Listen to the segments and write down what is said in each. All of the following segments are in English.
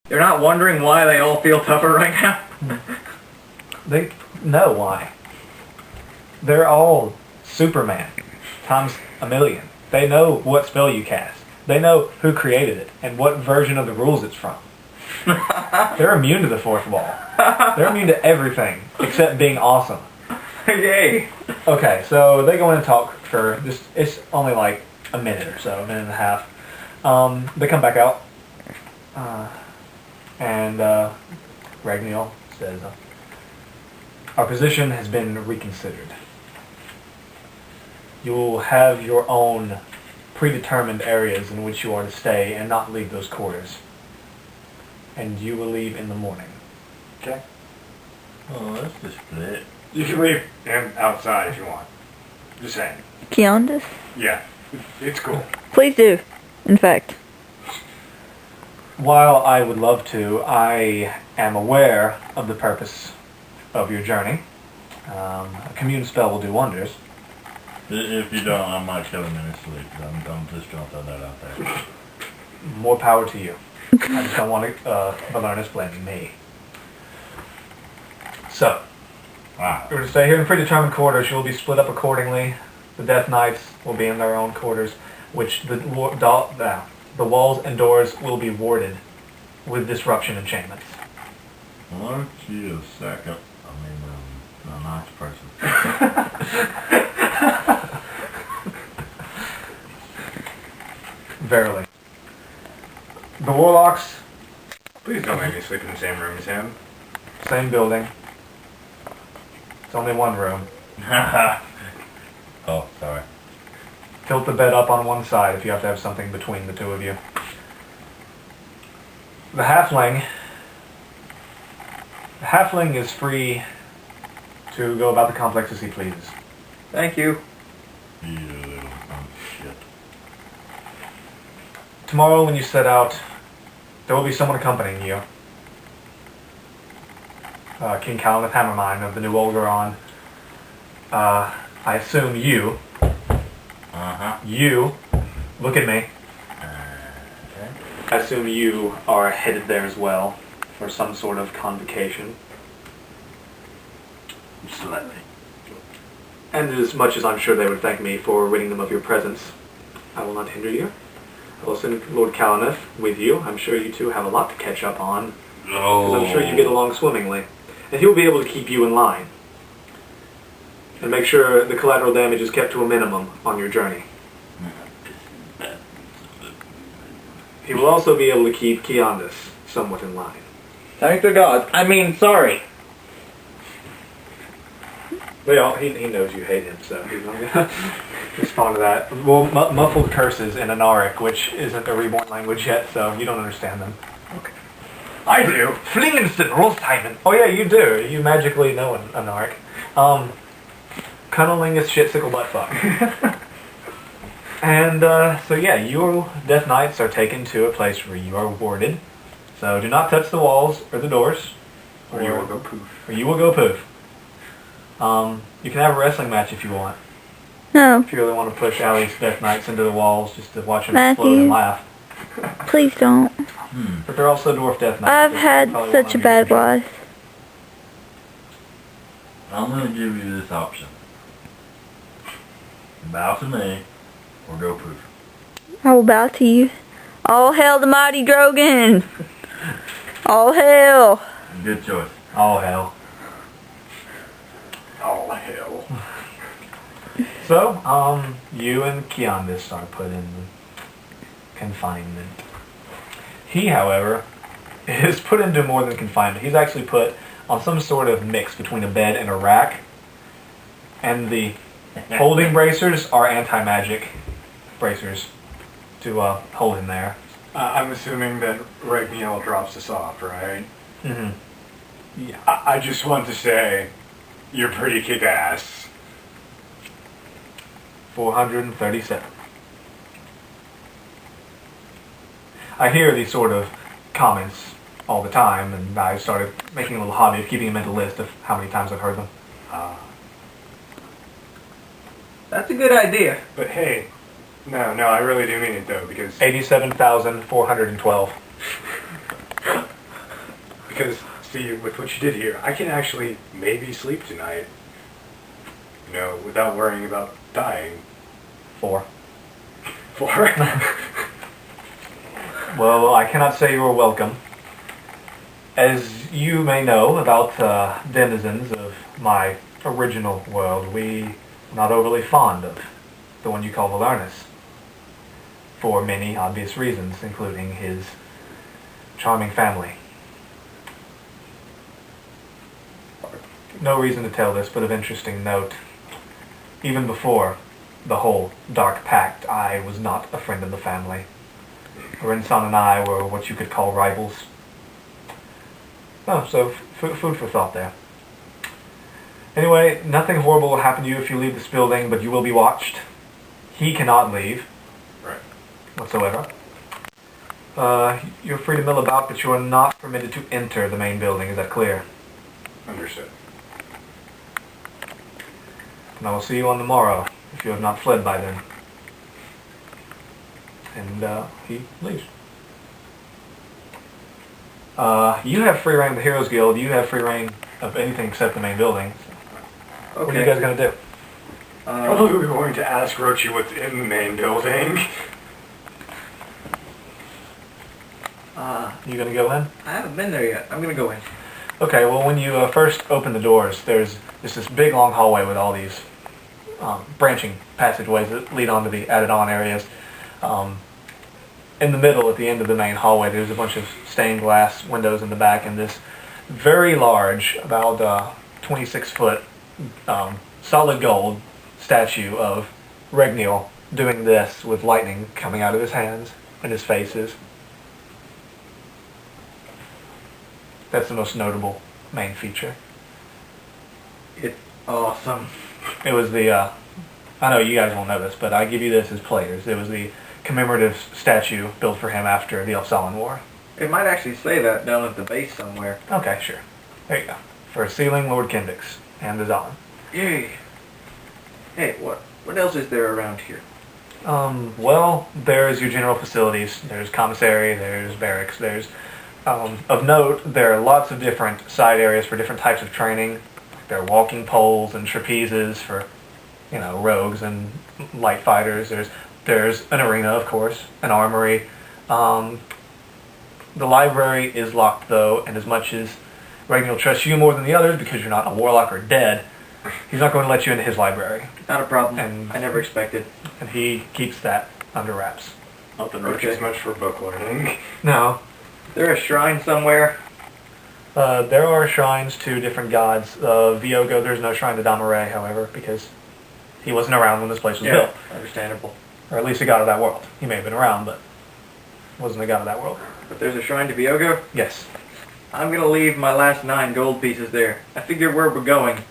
You're not wondering why they all feel tougher right now? They know why. They're all Superman times a million. They know what spell you cast. They know who created it and what version of the rules it's from. They're immune to the fourth wall. They're immune to everything except being awesome. Yay! Okay, so they go in and talk for just, it's only like a minute or so, a minute and a half. They come back out, and Regnial says, our position has been reconsidered. You will have your own predetermined areas in which you are to stay and not leave those quarters. And you will leave in the morning. Okay? Oh, that's the split. You can leave him outside if you want. Just saying. Keondas? Yeah, it's cool. Please do, in fact. While I would love to, I am aware of the purpose of your journey. A commune spell will do wonders. If you don't, I might kill him in his sleep. I'm just gonna throw that out there. More power to you. I just don't want Valernus blaming me. So, Wow. we're to stay here in predetermined quarters. You'll be split up accordingly. The Death Knights will be in their own quarters, which the walls and doors will be warded with disruption enchantments. Aren't you a second? A nice person. Verily. The Warlocks, Please don't make me sleep in the same room as him. same building. It's only one room. Oh, sorry. Tilt the bed up on one side if you have to have something between the two of you. The halfling is free to go about the complex as he pleases. Thank you. You little shit. Tomorrow when you set out, there will be someone accompanying you. King Calaneth Hammermine of the New Olgeron. I assume you, look at me. Okay. I assume you are headed there as well for some sort of convocation. Slightly. And as much as I'm sure they would thank me for ridding them of your presence, I will not hinder you. I will send Lord Calaneth with you. I'm sure you two have a lot to catch up on, because I'm sure you get along swimmingly. And he will be able to keep you in line. And make sure the collateral damage is kept to a minimum on your journey. He will also be able to keep Keondas somewhat in line. Thank the gods. I mean, sorry. Well, he knows you hate him, so he's not going to respond to that. Well, muffled curses in Anaric, which isn't a reborn language yet, so you don't understand them. Okay. I do. Flingensten, Rolfheimen. Oh yeah, you do. You magically know Anaric. Cunnilingus shit sickle butt fuck. And, so yeah, you Death Knights are taken to a place where you are warded. So do not touch the walls or the doors. Or you will go poof. Or you will go poof. You can have a wrestling match if you want. No, If you really want to push Allie's Death Knights into the walls just to watch them Matthew. explode and laugh. please don't. But they're also Dwarf Death Knights. I've which had probably such won't a be bad appreciated. life. I'm gonna give you this option. Bow to me, or go poof. I will bow to you. All hail the mighty Drogon! All hail! Good choice. Oh, hell. Oh, hell. So, you and Keondas are put in confinement. He, however, is put into more than confinement. He's actually put on some sort of mix between a bed and a rack. And the holding bracers are anti-magic bracers to hold him there. I'm assuming that Regnial drops us off, right? Mm-hmm. Yeah. I just want to say, you're pretty kick-ass. 437. I hear these sort of comments all the time, and I started making a little hobby of keeping a mental list of how many times I've heard them. That's a good idea. But hey, no, I really do mean it though, because 87,412. Because, see, with what you did here, I can actually maybe sleep tonight. You know, without worrying about dying. 4. 4? Well, I cannot say you are welcome. As you may know about denizens of my original world, we are not overly fond of the one you call Valernus. For many obvious reasons, including his charming family. No reason to tell this, but of interesting note. Even before the whole Dark Pact, I was not a friend of the family. Rinsan and I were what you could call rivals. Oh, so food for thought there. Anyway, nothing horrible will happen to you if you leave this building, but you will be watched. He cannot leave. Right. Whatsoever. You're free to mill about, but you are not permitted to enter the main building. Is that clear? Understood. And I will see you on the morrow, if you have not fled by then. And he leaves. You have free reign of the Heroes Guild. You have free reign of anything except the main building. So what are you guys going to do? Probably we were going to ask Rochi what's in the main building. You going to go in? I haven't been there yet. I'm gonna go in. Okay, well when you first open the doors, there's just this big long hallway with all these branching passageways that lead onto the added-on areas. In the middle, at the end of the main hallway, there's a bunch of stained glass windows in the back, and this very large, about 26-foot, solid gold statue of Regnial doing this with lightning coming out of his hands and his faces. That's the most notable main feature. It's awesome. It was the, I know you guys won't know this, but I give you this as players. It was the commemorative statue built for him after the Elfsalon War. It might actually say that down at the base somewhere. Okay, sure. There you go. For sealing Lord Kendix and the Zalin. Yay. Hey, what else is there around here? Well, there's your general facilities. There's commissary, there's barracks, there's... of note, there are lots of different side areas for different types of training. There are walking poles and trapezes for, you know, rogues and light fighters. There's an arena, of course, an armory. The library is locked, though, and as much as Regnial trusts you more than the others because you're not a warlock or dead, he's not going to let you into his library. Not a problem. And I never expected. And he keeps that under wraps. Nothing Rochi's much for book learning. No. Is there a shrine somewhere? There are shrines to different gods. Viogo, there's no shrine to Damare, however, because he wasn't around when this place was built. Understandable. Or at least a god of that world. He may have been around, but wasn't a god of that world. But there's a shrine to Viogo? Yes. I'm gonna leave my last 9 gold pieces there. I figure where we're going,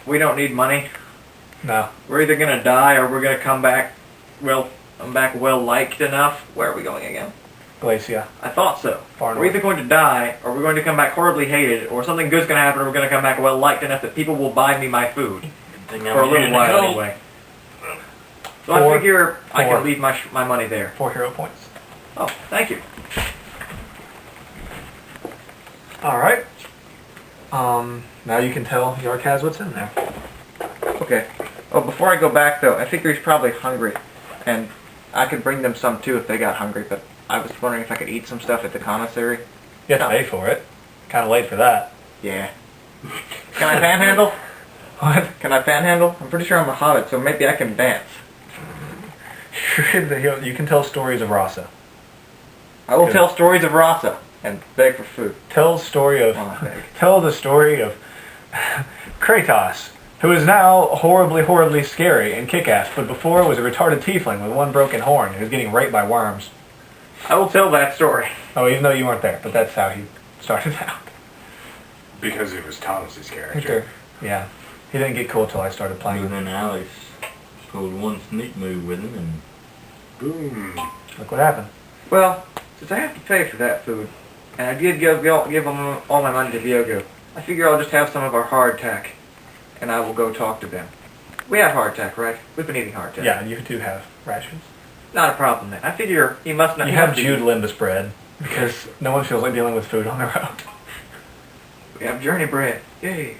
we don't need money. No. We're either gonna die or we're gonna come back, well, well-liked enough. Where are we going again? Glacia. I thought so. Far We're north. either going to die, or we're going to come back horribly hated, or something good's going to happen, or we're going to come back well-liked enough that people will buy me my food. For a little while, anyway. So I figure I can leave my money there. 4 hero points. Oh, thank you. Alright. Now you can tell Yarkaz what's in there. Okay. Oh, before I go back, though, I figure he's probably hungry. And I could bring them some, too, if they got hungry, but I was wondering if I could eat some stuff at the commissary. You have to pay for it. Kind of late for that. Yeah. Can I panhandle? What? Can I panhandle? I'm pretty sure I'm a hobbit, so maybe I can dance. You can tell stories of Rasa. I will Good. tell stories of Rasa and beg for food. Tell the story of... Oh, I beg. Tell the story of Kratos, who is now horribly, horribly scary and kick-ass, but before was a retarded tiefling with 1 broken horn who was getting raped by worms. I will tell that story. Oh, even though you weren't there, but that's how he started out. Because it was Thomas's character. Yeah. He didn't get cool till I started playing And him. then Alex pulled one sneak move with him, and Boom. Look what happened. Well, since I have to pay for that food, and I did give them all my money to Viogo, I figure I'll just have some of our hardtack, and I will go talk to them. We have hardtack, right? We've been eating hardtack. Yeah, you do have rations. Not a problem then. I figure he must not... You have Jude Limbus bread, because no one feels like dealing with food on their own. We have journey bread. Yay.